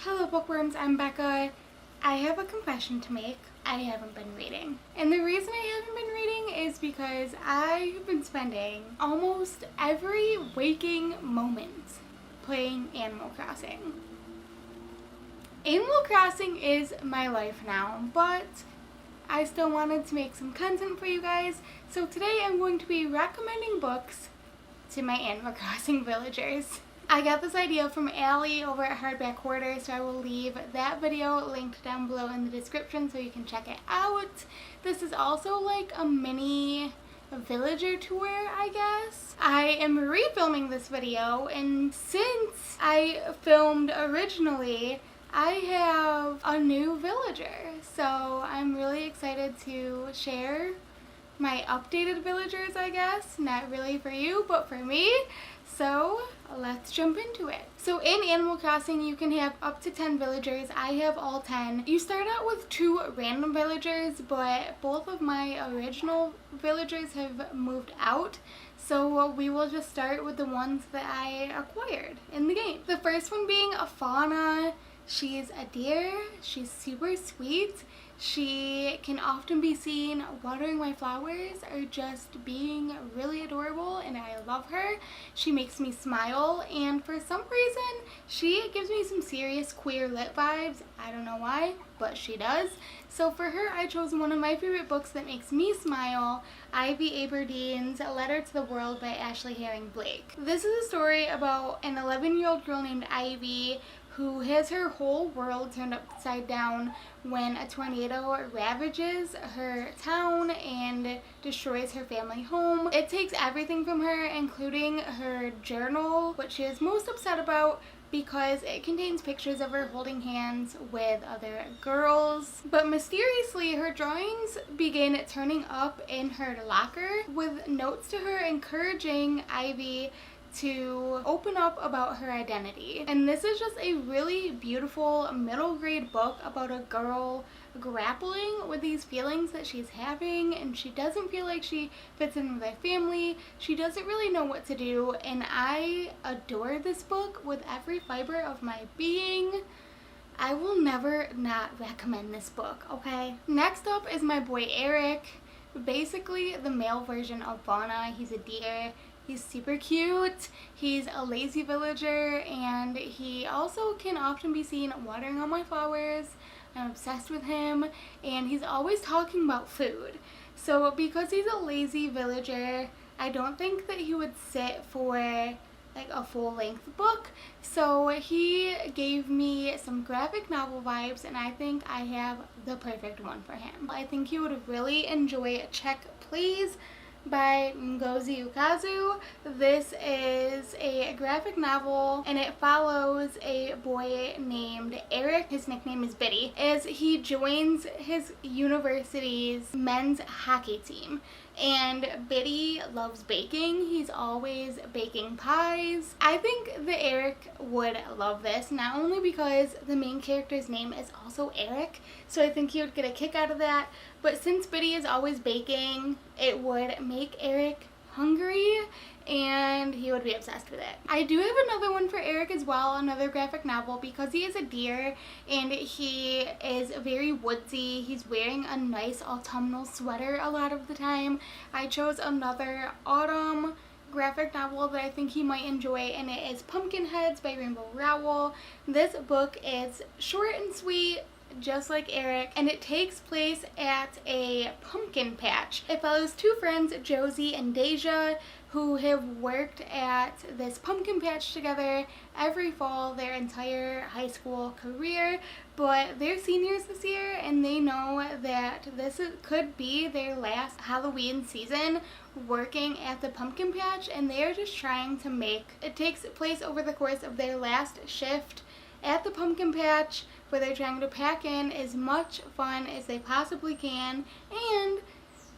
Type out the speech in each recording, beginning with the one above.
Hello bookworms, I'm Becca. I have a confession to make. I haven't been reading. And the reason I haven't been reading is because I've been spending almost every waking moment playing Animal Crossing. Animal Crossing is my life now, but I still wanted to make some content for you guys, so today I'm going to be recommending books to my Animal Crossing villagers. I got this idea from Allie over at Hardback Hoarder, so I will leave that video linked down below in the description so you can check it out. This is also like a mini villager tour, I guess. I am refilming this video, and since I filmed originally, I have a new villager, so I'm really excited to share my updated villagers, I guess. Not really for you, but for me. So let's jump into it. So in Animal Crossing, you can have up to 10 villagers. I have all 10. You start out with 2 random villagers, but both of my original villagers have moved out. So we will just start with the ones that I acquired in the game. The first one being a Fauna. She's a deer. She's super sweet. She can often be seen watering my flowers or just being really adorable, and I love her. She makes me smile, and for some reason she gives me some serious queer lit vibes. I don't know why, but she does. So for her, I chose one of my favorite books that makes me smile, Ivy Aberdeen's Letter to the World by Ashley Herring Blake. This is a story about an 11-year-old girl named Ivy who has her whole world turned upside down when a tornado ravages her town and destroys her family home. It takes everything from her, including her journal, which she is most upset about because it contains pictures of her holding hands with other girls. But mysteriously, her drawings begin turning up in her locker with notes to her encouraging Ivy to open up about her identity. And this is just a really beautiful middle grade book about a girl grappling with these feelings that she's having, and she doesn't feel like she fits in with her family. She doesn't really know what to do, and I adore this book with every fiber of my being. I will never not recommend this book, okay? Next up is my boy Eric, basically the male version of Fauna. He's a deer. He's super cute, he's a lazy villager, and he also can often be seen watering all my flowers. I'm obsessed with him, and he's always talking about food. So because he's a lazy villager, I don't think that he would sit for like a full-length book. So he gave me some graphic novel vibes, and I think I have the perfect one for him. I think he would really enjoy Check Please by Ngozi Ukazu. This is a graphic novel, and it follows a boy named Eric, his nickname is Biddy, as he joins his university's men's hockey team. And Biddy loves baking. He's always baking pies. I think that Eric would love this, not only because the main character's name is also Eric, so I think he would get a kick out of that, but since Biddy is always baking, it would make Eric hungry, and he would be obsessed with it. I do have another one for Eric as well, another graphic novel, because he is a deer and he is very woodsy. He's wearing a nice autumnal sweater a lot of the time. I chose another autumn graphic novel that I think he might enjoy, and it is Pumpkinheads by Rainbow Rowell. This book is short and sweet, just like Eric, and it takes place at a pumpkin patch. It follows 2 friends, Josie and Deja, who have worked at this pumpkin patch together every fall their entire high school career, but they're seniors this year, and they know that could be their last Halloween season working at the pumpkin patch, and they are just trying to make it. Takes place over the course of their last shift at the pumpkin patch, where they're trying to pack in as much fun as they possibly can, and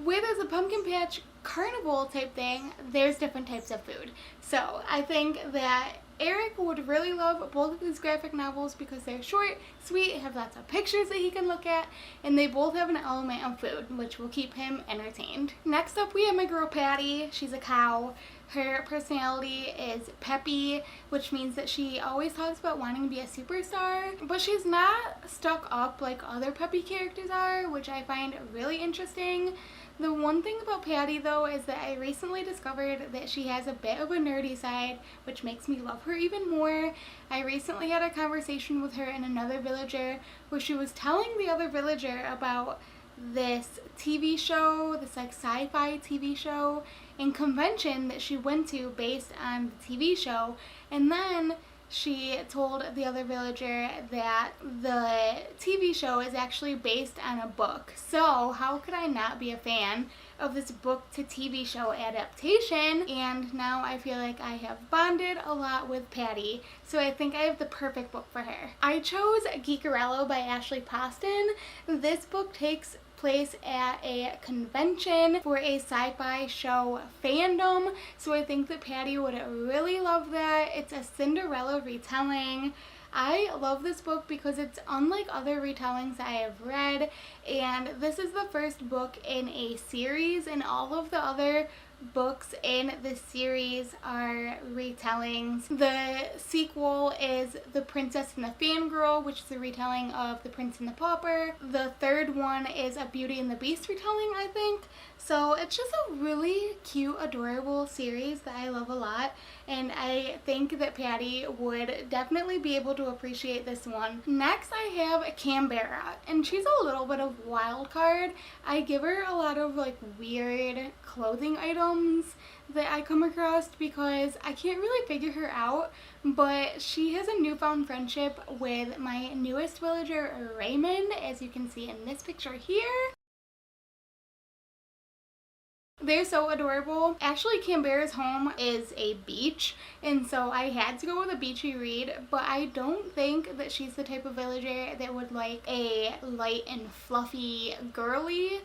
where there's a pumpkin patch carnival type thing, there's different types of food. So I think that Eric would really love both of these graphic novels because they're short, sweet, have lots of pictures that he can look at, and they both have an element of food, which will keep him entertained. Next up, we have my girl Patty. She's a cow. Her personality is peppy, which means that she always talks about wanting to be a superstar, but she's not stuck up like other peppy characters are, which I find really interesting. The one thing about Patty though is that I recently discovered that she has a bit of a nerdy side, which makes me love her even more. I recently had a conversation with her and another villager where she was telling the other villager about this TV show, this like sci-fi TV show and convention that she went to based on the TV show, and then she told the other villager that the TV show is actually based on a book. So how could I not be a fan of this book to TV show adaptation? And now I feel like I have bonded a lot with Patty, so I think I have the perfect book for her. I chose Geekerello by Ashley Poston. This book takes place at a convention for a sci-fi show fandom, so I think that Patty would really love that. It's a Cinderella retelling. I love this book because it's unlike other retellings I have read, and this is the first book in a series, and all of the other books in the series are retellings. The sequel is The Princess and the Fangirl, which is a retelling of The Prince and the Pauper. The third one is a Beauty and the Beast retelling, I think. So it's just a really cute, adorable series that I love a lot, and I think that Patty would definitely be able to appreciate this one. Next I have Canberra, and she's a little bit of wild card. I give her a lot of like weird clothing items that I come across because I can't really figure her out, but she has a newfound friendship with my newest villager, Raymond, as you can see in this picture here. They're so adorable. Actually, Canberra's home is a beach, and so I had to go with a beachy read, but I don't think that she's the type of villager that would like a light and fluffy, girly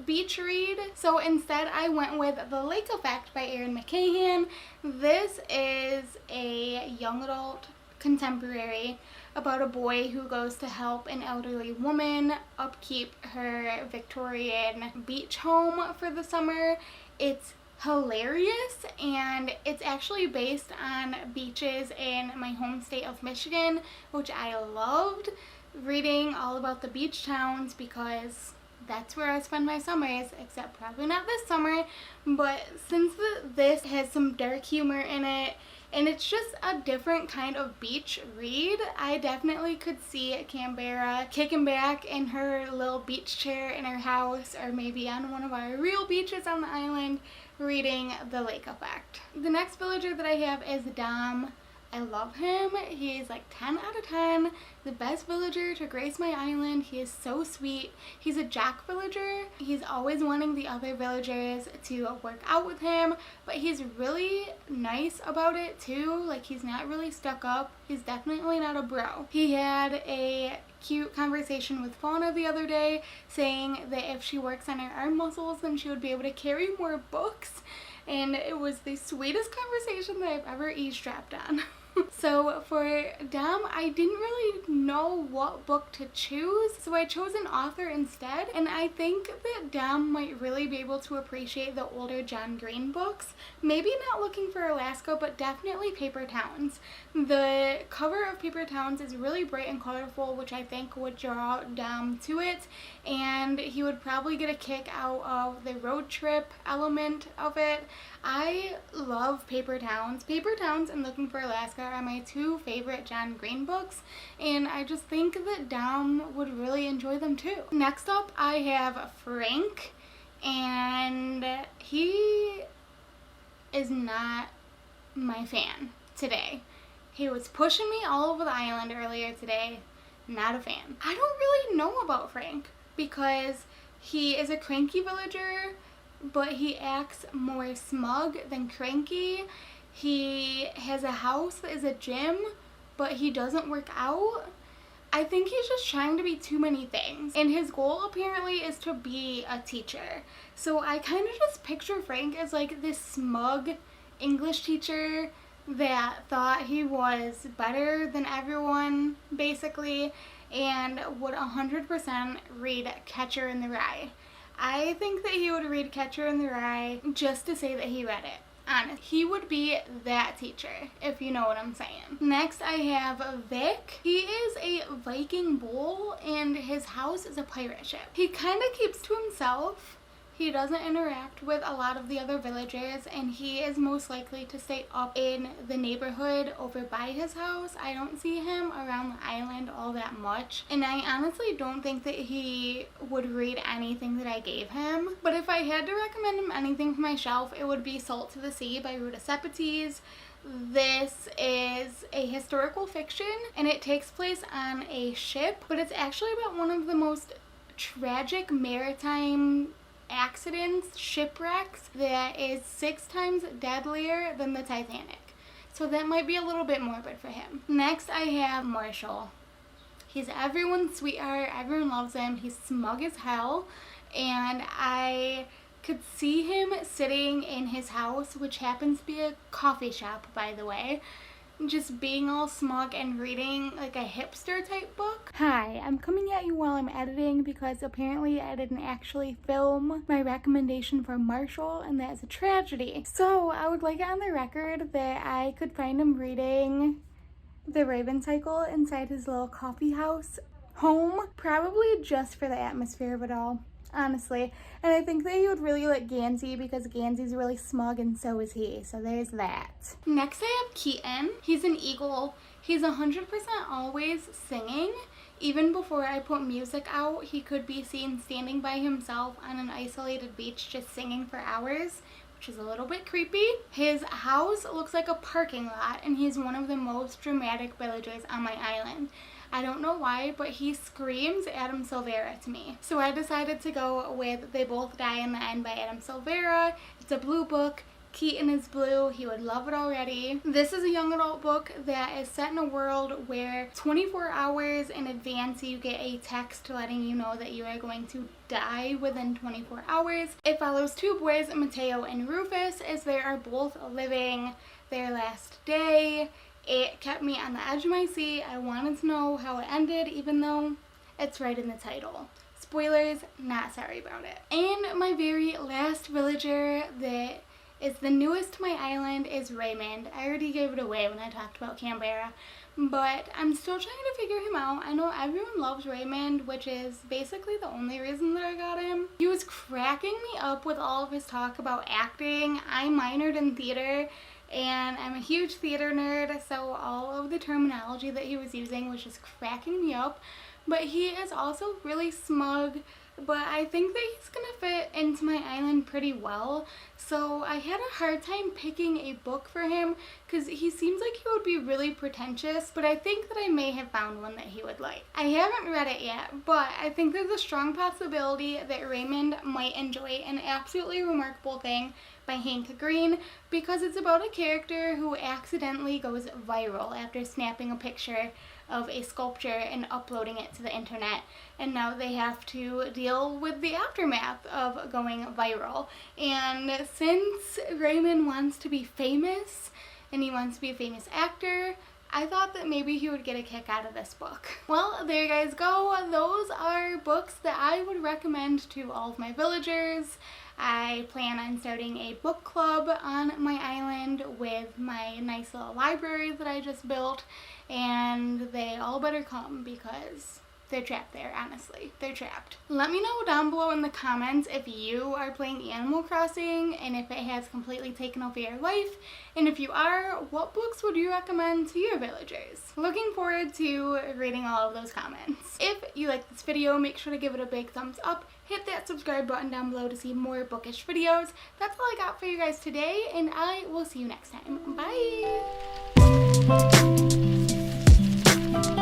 beach read. So instead I went with The Lake Effect by Erin McCahan. This is a young adult contemporary about a boy who goes to help an elderly woman upkeep her Victorian beach home for the summer. It's hilarious, and it's actually based on beaches in my home state of Michigan, which I loved reading all about the beach towns because that's where I spend my summers, except probably not this summer. But since this has some dark humor in it, and it's just a different kind of beach read, I definitely could see Canberra kicking back in her little beach chair in her house, or maybe on one of our real beaches on the island, reading The Lake Effect. The next villager that I have is Dom. I love him. He's like 10 out of 10. The best villager to grace my island. He is so sweet. He's a Jack villager. He's always wanting the other villagers to work out with him, but he's really nice about it too. Like, he's not really stuck up. He's definitely not a bro. He had a cute conversation with Fauna the other day saying that if she works on her arm muscles, then she would be able to carry more books, and it was the sweetest conversation that I've ever eavesdropped on. So for Dom, I didn't really know what book to choose, so I chose an author instead, and I think that Dom might really be able to appreciate the older John Green books. Maybe not Looking for Alaska, but definitely Paper Towns. The cover of Paper Towns is really bright and colorful, which I think would draw Dom to it, and he would probably get a kick out of the road trip element of it. I love Paper Towns. Paper Towns and Looking for Alaska are my two favorite John Green books, and I just think that Dom would really enjoy them too. Next up, I have Frank, and he is not my fan today. He was pushing me all over the island earlier today. Not a fan. I don't really know about Frank because he is a cranky villager, but he acts more smug than cranky. He has a house that is a gym, but he doesn't work out. I think he's just trying to be too many things, and his goal apparently is to be a teacher. So I kind of just picture Frank as like this smug English teacher that thought he was better than everyone, basically, and would 100% read Catcher in the Rye. I think that he would read Catcher in the Rye just to say that he read it. Honest. He would be that teacher, if you know what I'm saying. Next, I have Vic. He is a Viking bull, and his house is a pirate ship. He kind of keeps to himself. He doesn't interact with a lot of the other villagers, and he is most likely to stay up in the neighborhood over by his house. I don't see him around the island all that much, and I honestly don't think that he would read anything that I gave him. But if I had to recommend him anything from my shelf, it would be Salt to the Sea by Ruta Sepetys. This is a historical fiction, and it takes place on a ship, but it's actually about one of the most tragic maritime accidents, shipwrecks, that is 6 times deadlier than the Titanic. So that might be a little bit morbid for him. Next, I have Marshall. He's everyone's sweetheart. Everyone loves him. He's smug as hell. And I could see him sitting in his house, which happens to be a coffee shop, by the way, just being all smug and reading like a hipster type book. Hi, I'm coming at you while I'm editing because apparently I didn't actually film my recommendation for Marshall, and that is a tragedy. So I would like it on the record that I could find him reading The Raven Cycle inside his little coffee house home, probably just for the atmosphere of it all, honestly. And I think that he would really like Gansey because Gansey's really smug and so is he. So there's that. Next I have Keaton. He's an eagle. He's 100% always singing. Even before I put music out, he could be seen standing by himself on an isolated beach just singing for hours, which is a little bit creepy. His house looks like a parking lot, and he's one of the most dramatic villagers on my island. I don't know why, but he screams Adam Silvera to me. So I decided to go with They Both Die in the End by Adam Silvera. It's a blue book. Keaton is blue. He would love it already. This is a young adult book that is set in a world where 24 hours in advance you get a text letting you know that you are going to die within 24 hours. It follows 2 boys, Mateo and Rufus, as they are both living their last day. It kept me on the edge of my seat. I wanted to know how it ended, even though it's right in the title. Spoilers, not sorry about it. And my very last villager that is the newest to my island is Raymond. I already gave it away when I talked about Canberra, but I'm still trying to figure him out. I know everyone loves Raymond, which is basically the only reason that I got him. He was cracking me up with all of his talk about acting. I minored in theater, and I'm a huge theater nerd, so all of the terminology that he was using was just cracking me up. But he is also really smug, but I think that he's gonna fit into my island pretty well. So I had a hard time picking a book for him because he seems like he would be really pretentious, but I think that I may have found one that he would like. I haven't read it yet, but I think there's a strong possibility that Raymond might enjoy An Absolutely Remarkable Thing by Hank Green, because it's about a character who accidentally goes viral after snapping a picture of a sculpture and uploading it to the internet, and now they have to deal with the aftermath of going viral. And since Raymond wants to be famous and he wants to be a famous actor, I thought that maybe he would get a kick out of this book. Well, there you guys go. Those are books that I would recommend to all of my villagers. I plan on starting a book club on my island with my nice little library that I just built, and they all better come because they're trapped there, honestly. They're trapped. Let me know down below in the comments if you are playing Animal Crossing and if it has completely taken over your life. And if you are, what books would you recommend to your villagers? Looking forward to reading all of those comments. If you like this video, make sure to give it a big thumbs up. Hit that subscribe button down below to see more bookish videos. That's all I got for you guys today, and I will see you next time. Bye!